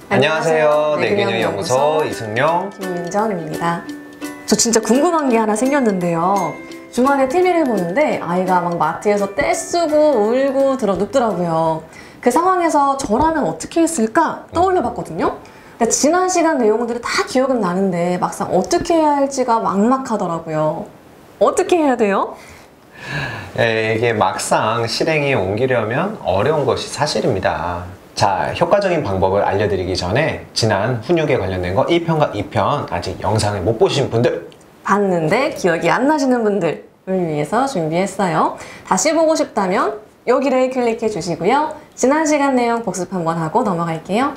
안녕하세요. 뇌균형연구소 이승용, 김민정입니다. 저 진짜 궁금한 게 하나 생겼는데요. 주말에 TV를 보는데 아이가 막 마트에서 떼쓰고 울고 들어 눕더라고요. 그 상황에서 저라면 어떻게 했을까 떠올려 봤거든요. 근데 지난 시간 내용들이 다 기억은 나는데 막상 어떻게 해야 할지가 막막하더라고요. 어떻게 해야 돼요? 이게 막상 실행에 옮기려면 어려운 것이 사실입니다. 자, 효과적인 방법을 알려드리기 전에 지난 훈육에 관련된 거 1편과 2편 아직 영상을 못 보신 분들, 봤는데 기억이 안 나시는 분들을 위해서 준비했어요. 다시 보고 싶다면 여기를 클릭해 주시고요. 지난 시간 내용 복습 한번 하고 넘어갈게요.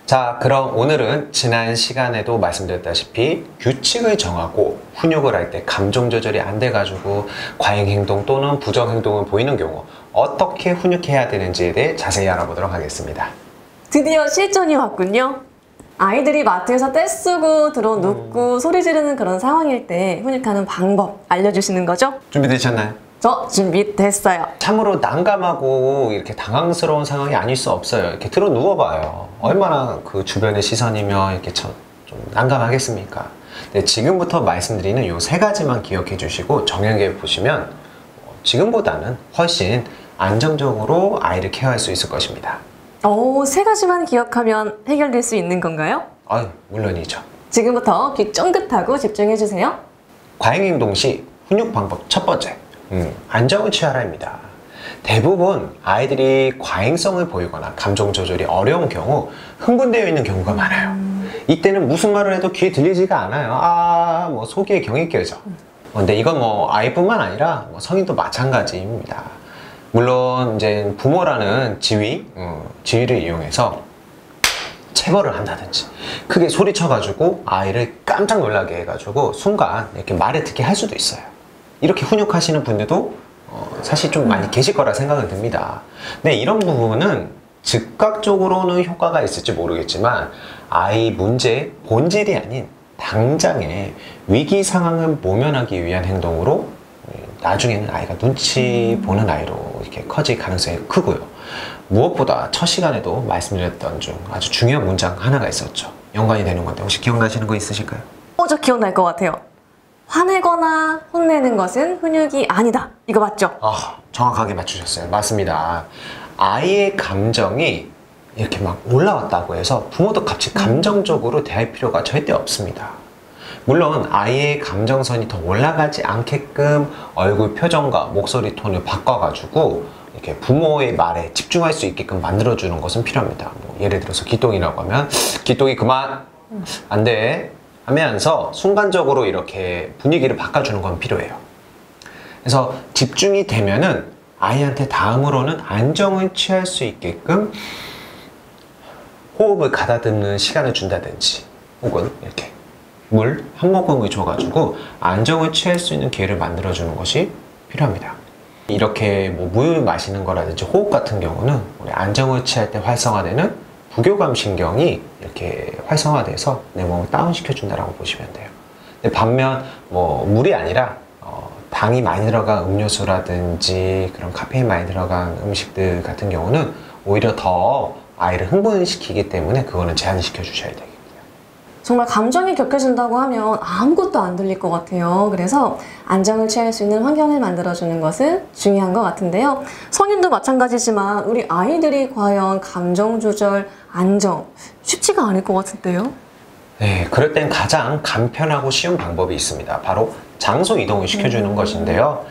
자, 그럼 오늘은 지난 시간에도 말씀드렸다시피 규칙을 정하고 훈육을 할 때 감정 조절이 안 돼가지고 과잉 행동 또는 부정 행동을 보이는 경우 어떻게 훈육해야 되는지에 대해 자세히 알아보도록 하겠습니다. 드디어 실전이 왔군요. 아이들이 마트에서 떼쓰고 들어 눕고 소리 지르는 그런 상황일 때 훈육하는 방법 알려주시는 거죠? 준비되셨나요? 저 준비됐어요. 참으로 난감하고 이렇게 당황스러운 상황이 아닐 수 없어요. 이렇게 들어 누워봐요. 얼마나 그 주변의 시선이며 이렇게 좀 난감하겠습니까? 네, 지금부터 말씀드리는 이 세 가지만 기억해 주시고 정형해 보시면 지금보다는 훨씬 안정적으로 아이를 케어할 수 있을 것입니다. 세 가지만 기억하면 해결될 수 있는 건가요? 물론이죠. 지금부터 귀 쫑긋하고 집중해 주세요. 과잉행동 시 훈육 방법 첫 번째, 안정을 취하라입니다. 대부분 아이들이 과잉성을 보이거나 감정 조절이 어려운 경우 흥분되어 있는 경우가 많아요. 이때는 무슨 말을 해도 귀에 들리지가 않아요. 속에 경이 껴져. 근데 이건 아이뿐만 아니라 성인도 마찬가지입니다. 물론 이제 부모라는 지위를 이용해서 체벌을 한다든지 크게 소리쳐가지고 아이를 깜짝 놀라게 해가지고 순간 이렇게 말을 듣게 할 수도 있어요. 이렇게 훈육하시는 분들도 사실 좀 많이 계실 거라 생각은 듭니다. 네, 이런 부분은 즉각적으로는 효과가 있을지 모르겠지만 아이 문제의 본질이 아닌 당장의 위기 상황을 모면하기 위한 행동으로 나중에는 아이가 눈치 보는 아이로 이렇게 커질 가능성이 크고요. 무엇보다 첫 시간에도 말씀드렸던 중 아주 중요한 문장 하나가 있었죠. 연관이 되는 건데 혹시 기억나시는 거 있으실까요? 저 기억날 것 같아요. 화내거나 혼내는 것은 훈육이 아니다. 이거 맞죠? 정확하게 맞추셨어요. 맞습니다. 아이의 감정이 이렇게 막 올라왔다고 해서 부모도 같이 감정적으로 대할 필요가 절대 없습니다. 물론 아이의 감정선이 더 올라가지 않게끔 얼굴 표정과 목소리 톤을 바꿔가지고 이렇게 부모의 말에 집중할 수 있게끔 만들어주는 것은 필요합니다. 예를 들어서 기똥이라고 하면 기똥이 그만, 안 돼 하면서 순간적으로 이렇게 분위기를 바꿔주는 건 필요해요. 그래서 집중이 되면은 아이한테 다음으로는 안정을 취할 수 있게끔 호흡을 가다듬는 시간을 준다든지 혹은 이렇게 물 한 모금을 줘가지고 안정을 취할 수 있는 기회를 만들어주는 것이 필요합니다. 이렇게 물 마시는 거라든지 호흡 같은 경우는 우리 안정을 취할 때 활성화되는 부교감 신경이 이렇게 활성화돼서 내 몸을 다운시켜 준다라고 보시면 돼요. 근데 반면 물이 아니라 당이 많이 들어간 음료수라든지 그런 카페인 많이 들어간 음식들 같은 경우는 오히려 더 아이를 흥분시키기 때문에 그거는 제한시켜 주셔야 되겠고요. 정말 감정이 격해진다고 하면 아무것도 안 들릴 것 같아요. 그래서 안정을 취할 수 있는 환경을 만들어주는 것은 중요한 것 같은데요. 성인도 마찬가지지만 우리 아이들이 과연 감정 조절, 안정 쉽지가 않을 것 같은데요. 네, 그럴 땐 가장 간편하고 쉬운 방법이 있습니다. 바로 장소 이동을 시켜주는 것인데요.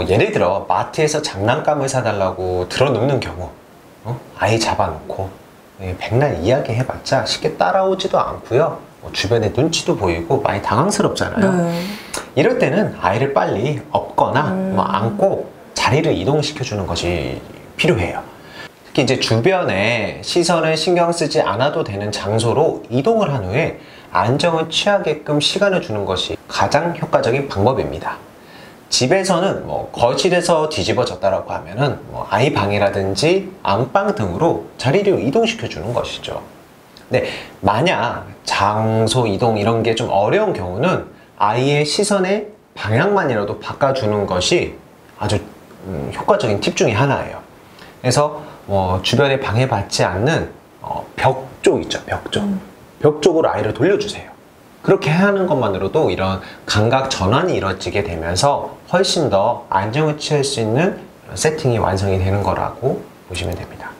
예를 들어 마트에서 장난감을 사달라고 들어눕는 경우 아이 잡아놓고 백날 이야기해봤자 쉽게 따라오지도 않고요. 주변에 눈치도 보이고 많이 당황스럽잖아요. 이럴 때는 아이를 빨리 업거나 안고 자리를 이동시켜주는 것이 필요해요. 특히 이제 주변에 시선을 신경 쓰지 않아도 되는 장소로 이동을 한 후에 안정을 취하게끔 시간을 주는 것이 가장 효과적인 방법입니다. 집에서는 거실에서 뒤집어졌다라고 하면은 아이 방이라든지 안방 등으로 자리를 이동시켜 주는 것이죠. 근데 만약 장소 이동 이런 게 좀 어려운 경우는 아이의 시선의 방향만이라도 바꿔주는 것이 아주 효과적인 팁 중에 하나예요. 그래서 주변에 방해받지 않는 벽 쪽 있죠, 벽 쪽. 벽 쪽으로 아이를 돌려주세요. 그렇게 하는 것만으로도 이런 감각 전환이 이루어지게 되면서 훨씬 더 안정을 취할 수 있는 세팅이 완성이 되는 거라고 보시면 됩니다.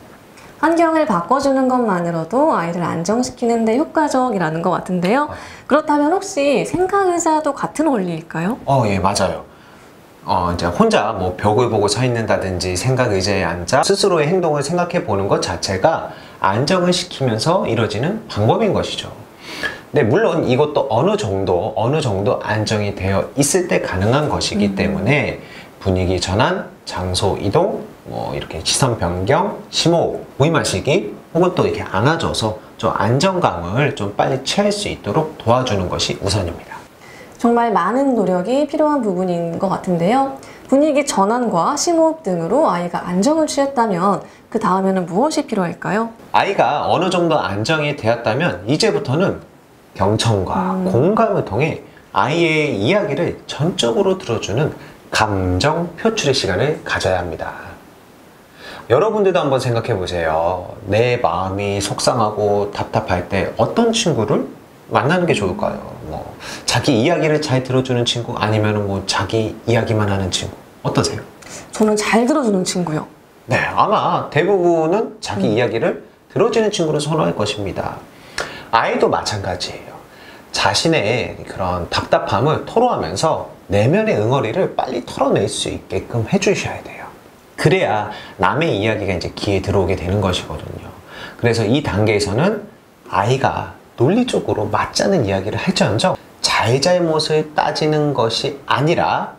환경을 바꿔주는 것만으로도 아이를 안정시키는 데 효과적이라는 것 같은데요. 그렇다면 혹시 생각의자도 같은 원리일까요? 예, 맞아요. 이제 혼자 뭐 벽을 보고 서 있는다든지 생각 의자에 앉아 스스로의 행동을 생각해 보는 것 자체가 안정을 시키면서 이루어지는 방법인 것이죠. 근데 물론 이것도 어느 정도 안정이 되어 있을 때 가능한 것이기 때문에 분위기 전환, 장소 이동, 뭐 이렇게 시선 변경, 심호흡, 물 마시기, 혹은 또 이렇게 안아줘서 좀 안정감을 좀 빨리 취할 수 있도록 도와주는 것이 우선입니다. 정말 많은 노력이 필요한 부분인 것 같은데요. 분위기 전환과 심호흡 등으로 아이가 안정을 취했다면 그 다음에는 무엇이 필요할까요? 아이가 어느 정도 안정이 되었다면 이제부터는 경청과 공감을 통해 아이의 이야기를 전적으로 들어주는 감정 표출의 시간을 가져야 합니다. 여러분들도 한번 생각해 보세요. 내 마음이 속상하고 답답할 때 어떤 친구를 만나는 게 좋을까요? 뭐 자기 이야기를 잘 들어주는 친구, 아니면 뭐 자기 이야기만 하는 친구, 어떠세요? 저는 잘 들어주는 친구요. 네, 아마 대부분은 자기 이야기를 들어주는 친구를 선호할 것입니다. 아이도 마찬가지예요. 자신의 그런 답답함을 토로하면서 내면의 응어리를 빨리 털어낼 수 있게끔 해주셔야 돼요. 그래야 남의 이야기가 이제 귀에 들어오게 되는 것이거든요. 그래서 이 단계에서는 아이가 논리적으로 맞지 않는 이야기를 할지언정 잘잘못을 따지는 것이 아니라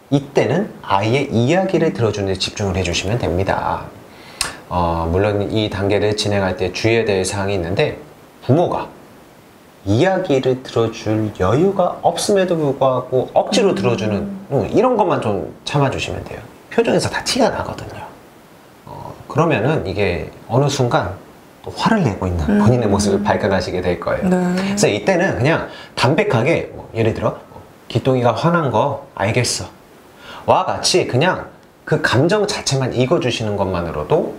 이때는 아이의 이야기를 들어주는 데 집중을 해주시면 됩니다. 물론 이 단계를 진행할 때 주의해야 될 사항이 있는데, 부모가 이야기를 들어줄 여유가 없음에도 불구하고 억지로 들어주는 이런 것만 좀 참아주시면 돼요. 표정에서 다 티가 나거든요. 그러면은 이게 어느 순간 또 화를 내고 있는 본인의 모습을 발견하시게 될 거예요. 네. 그래서 이때는 그냥 담백하게 예를 들어 기똥이가 화난 거 알겠어 와 같이 그냥 그 감정 자체만 읽어주시는 것만으로도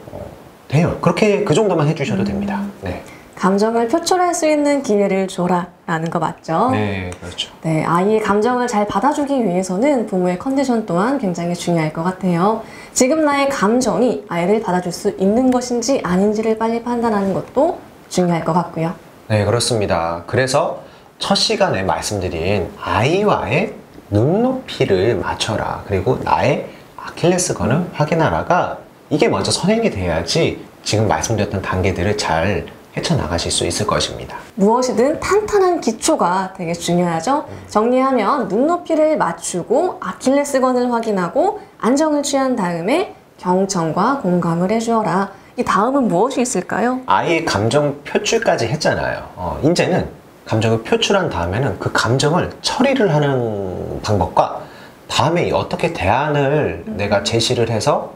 돼요. 그렇게 그 정도만 해주셔도 됩니다. 네. 감정을 표출할 수 있는 기회를 줘라 라는 거 맞죠? 네, 그렇죠. 네, 아이의 감정을 잘 받아주기 위해서는 부모의 컨디션 또한 굉장히 중요할 것 같아요. 지금 나의 감정이 아이를 받아줄 수 있는 것인지 아닌지를 빨리 판단하는 것도 중요할 것 같고요. 네, 그렇습니다. 그래서 첫 시간에 말씀드린 아이와의 눈높이를 맞춰라, 그리고 나의 아킬레스건을 확인하라가 이게 먼저 선행이 돼야지 지금 말씀드렸던 단계들을 잘 헤쳐나가실 수 있을 것입니다. 무엇이든 탄탄한 기초가 되게 중요하죠. 정리하면 눈높이를 맞추고 아킬레스건을 확인하고 안정을 취한 다음에 경청과 공감을 해주어라. 이 다음은 무엇이 있을까요? 아이의 감정 표출까지 했잖아요. 이제는 감정을 표출한 다음에는 그 감정을 처리를 하는 방법과 다음에 어떻게 대안을 내가 제시를 해서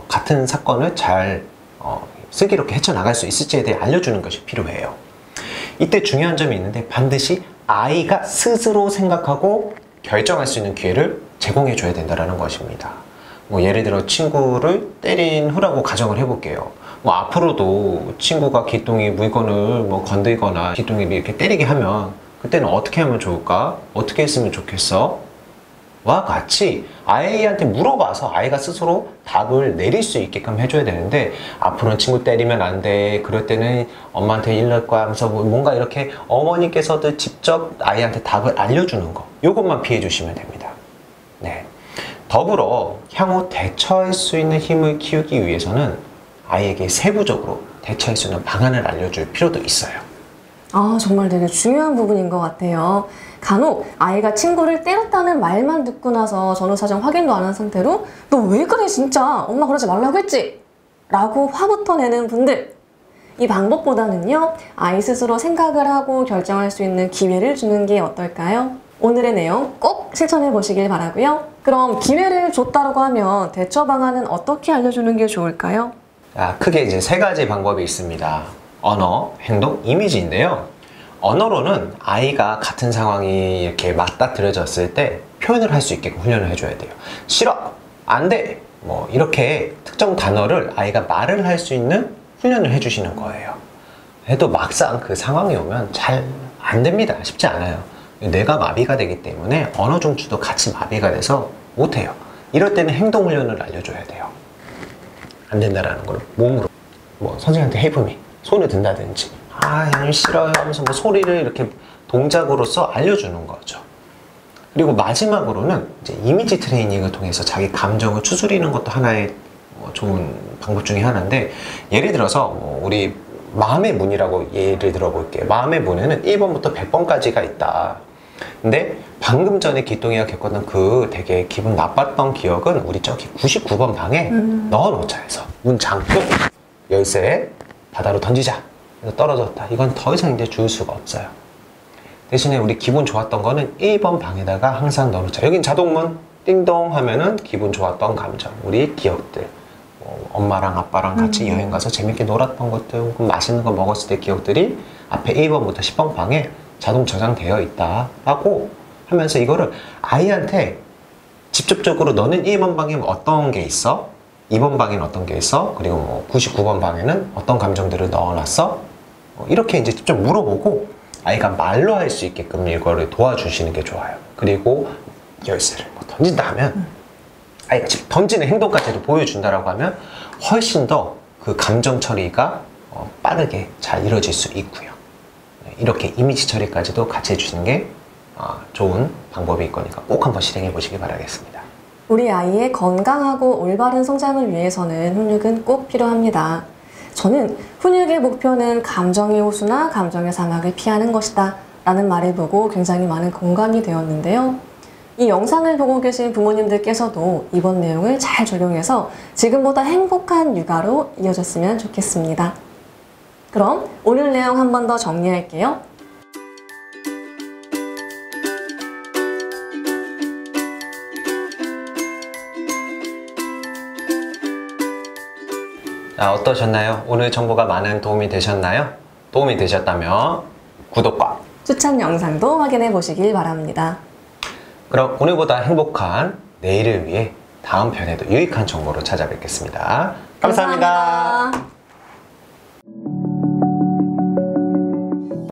같은 사건을 잘 슬기롭게 헤쳐나갈 수 있을지에 대해 알려주는 것이 필요해요. 이때 중요한 점이 있는데 반드시 아이가 스스로 생각하고 결정할 수 있는 기회를 제공해 줘야 된다는 것입니다. 뭐 예를 들어 친구를 때린 후라고 가정을 해볼게요. 뭐 앞으로도 친구가 기똥이 물건을 뭐 건들거나 기똥이를 이렇게 때리게 하면 그때는 어떻게 하면 좋을까? 어떻게 했으면 좋겠어? 와 같이 아이한테 물어봐서 아이가 스스로 답을 내릴 수 있게끔 해줘야 되는데, 앞으로는 친구 때리면 안 돼, 그럴 때는 엄마한테 일날 거야 하면서 뭔가 이렇게 어머니께서도 직접 아이한테 답을 알려주는 거, 요것만 피해 주시면 됩니다. 네. 더불어 향후 대처할 수 있는 힘을 키우기 위해서는 아이에게 세부적으로 대처할 수 있는 방안을 알려줄 필요도 있어요. 아, 정말 되게 중요한 부분인 것 같아요. 간혹 아이가 친구를 때렸다는 말만 듣고 나서 전후사정 확인도 안 한 상태로 너 왜 그래 진짜 엄마 그러지 말라고 했지? 라고 화부터 내는 분들, 이 방법보다는요 아이 스스로 생각을 하고 결정할 수 있는 기회를 주는 게 어떨까요? 오늘의 내용 꼭 실천해 보시길 바라고요. 그럼 기회를 줬다고 하면 대처 방안은 어떻게 알려주는 게 좋을까요? 크게 이제 세 가지 방법이 있습니다. 언어, 행동, 이미지인데요. 언어로는 아이가 같은 상황이 이렇게 맞닥뜨려졌을 때 표현을 할 수 있게끔 훈련을 해줘야 돼요. 싫어, 안 돼, 뭐 이렇게 특정 단어를 아이가 말을 할 수 있는 훈련을 해주시는 거예요. 해도 막상 그 상황이 오면 잘 안 됩니다. 쉽지 않아요. 뇌가 마비가 되기 때문에 언어 중추도 같이 마비가 돼서 못해요. 이럴 때는 행동 훈련을 알려줘야 돼요. 안 된다라는 걸 몸으로, 뭐 선생님한테 해보미 손을 든다든지, 아 싫어요 하면서 뭐 소리를 이렇게 동작으로서 알려주는 거죠. 그리고 마지막으로는 이제 이미지 트레이닝을 통해서 자기 감정을 추스리는 것도 하나의 뭐 좋은 방법 중에 하나인데, 예를 들어서 뭐 우리 마음의 문이라고 예를 들어 볼게요. 마음의 문에는 1번부터 100번까지가 있다. 근데 방금 전에 기똥이가 겪었던 그 되게 기분 나빴던 기억은 우리 저기 99번 방에 넣어놓자 해서 문 잠금, 열쇠 바다로 던지자. 그래서 떨어졌다. 이건 더 이상 이제 주울 수가 없어요. 대신에 우리 기분 좋았던 거는 1번 방에다가 항상 넣어놓자. 여긴 자동문 띵동 하면은 기분 좋았던 감정, 우리 기억들, 엄마랑 아빠랑 같이 여행 가서 재밌게 놀았던 것들, 혹은 맛있는 거 먹었을 때 기억들이 앞에 1번부터 10번 방에 자동 저장되어 있다 라고 하면서 이거를 아이한테 직접적으로 너는 1번 방에 어떤 게 있어? 2번 방에는 어떤 게 있어? 그리고 뭐 99번 방에는 어떤 감정들을 넣어놨어? 이렇게 이제 직접 물어보고 아이가 말로 할 수 있게끔 이거를 도와주시는 게 좋아요. 그리고 열쇠를 뭐 던진다 하면 아이가 지금 던지는 행동까지도 보여준다라고 하면 훨씬 더 그 감정 처리가 빠르게 잘 이루어질 수 있고요. 이렇게 이미지 처리까지도 같이 해주시는 게 좋은 방법일 거니까 꼭 한번 실행해 보시기 바라겠습니다. 우리 아이의 건강하고 올바른 성장을 위해서는 훈육은 꼭 필요합니다. 저는 훈육의 목표는 감정의 호수나 감정의 사막을 피하는 것이다 라는 말을 보고 굉장히 많은 공감이 되었는데요. 이 영상을 보고 계신 부모님들께서도 이번 내용을 잘 적용해서 지금보다 행복한 육아로 이어졌으면 좋겠습니다. 그럼 오늘 내용 한 번 더 정리할게요. 자, 어떠셨나요? 오늘 정보가 많은 도움이 되셨나요? 도움이 되셨다면 구독과 추천 영상도 확인해 보시길 바랍니다. 그럼 오늘보다 행복한 내일을 위해 다음 편에도 유익한 정보로 찾아뵙겠습니다. 감사합니다.